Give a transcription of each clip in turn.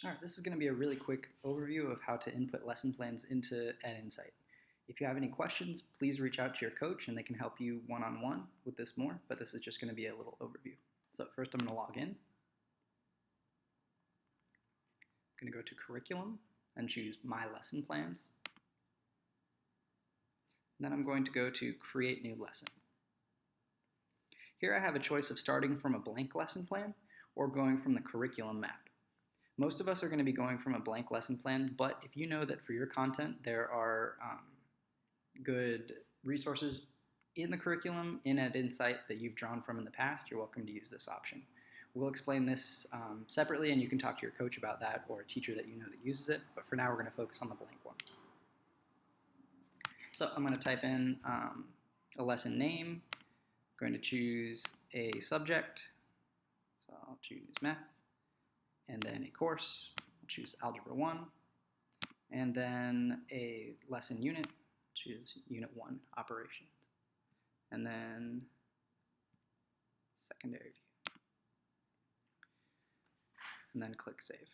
All right, this is going to be a really quick overview of how to input lesson plans into Edinsight. If you have any questions, please reach out to your coach and they can help you one-on-one with this more, but this is just going to be a little overview. So first I'm going to log in. I'm going to go to curriculum and choose my lesson plans. And then I'm going to go to create new lesson. Here I have a choice of starting from a blank lesson plan or going from the curriculum map. Most of us are going to be going from a blank lesson plan, but if you know that for your content there are good resources in the curriculum in Edinsight that you've drawn from in the past, you're welcome to use this option. We'll explain this separately, and you can talk to your coach about that or a teacher that you know that uses it, but for now we're going to focus on the blank ones. So I'm going to type in a lesson name. I'm going to choose a subject, so I'll choose math, and then a course, I'll choose Algebra 1, and then a lesson unit, choose Unit 1, Operations, and then Secondary View, and then click Save.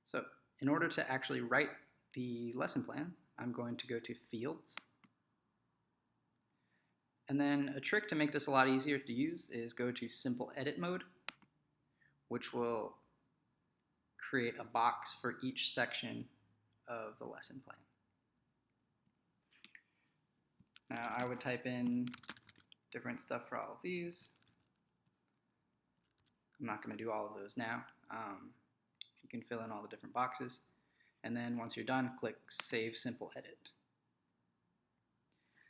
So in order to actually write the lesson plan, I'm going to go to Fields, and then a trick to make this a lot easier to use is go to Simple Edit Mode, which will create a box for each section of the lesson plan. Now I would type in different stuff for all of these. I'm not going to do all of those now. You can fill in all the different boxes. And then once you're done, click Save Simple Edit.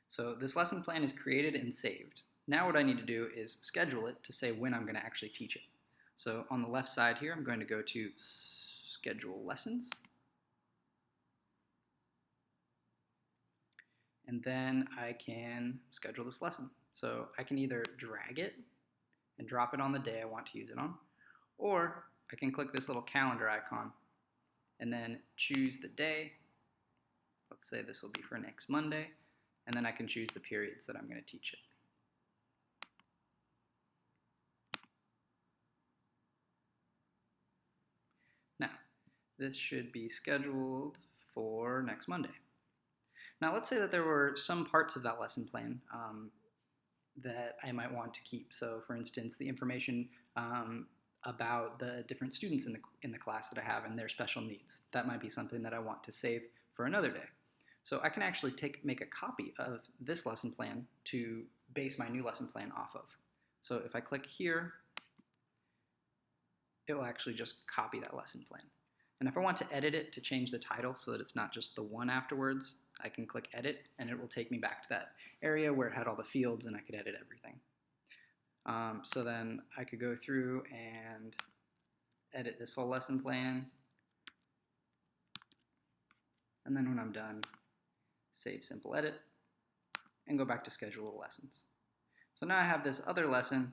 So this lesson plan is created and saved. Now what I need to do is schedule it to say when I'm going to actually teach it. So on the left side here, I'm going to go to Schedule Lessons. And then I can schedule this lesson. So I can either drag it and drop it on the day I want to use it on, or I can click this little calendar icon and then choose the day. Let's say this will be for next Monday, and then I can choose the periods that I'm going to teach it. Now, this should be scheduled for next Monday. Now, let's say that there were some parts of that lesson plan that I might want to keep. So, for instance, the information about the different students in the class that I have and their special needs. That might be something that I want to save for another day. So I can actually make a copy of this lesson plan to base my new lesson plan off of. So if I click here, it will actually just copy that lesson plan. And if I want to edit it to change the title so that it's not just the one afterwards, I can click Edit, and it will take me back to that area where it had all the fields and I could edit everything. So then I could go through and edit this whole lesson plan. And then when I'm done, save Simple Edit, and go back to schedule lessons. So now I have this other lesson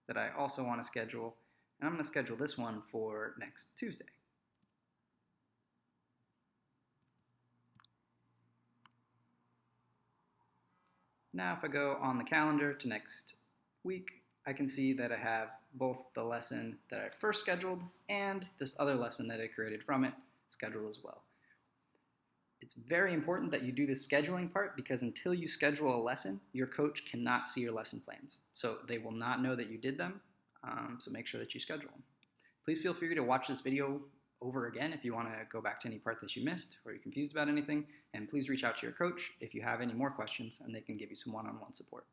that I also want to schedule, and I'm going to schedule this one for next Tuesday. Now if I go on the calendar to next week, I can see that I have both the lesson that I first scheduled and this other lesson that I created from it scheduled as well. It's very important that you do the scheduling part, because until you schedule a lesson, your coach cannot see your lesson plans. So they will not know that you did them, so make sure that you schedule them. Please feel free to watch this video over again if you want to go back to any part that you missed or you're confused about anything, and please reach out to your coach if you have any more questions and they can give you some one-on-one support.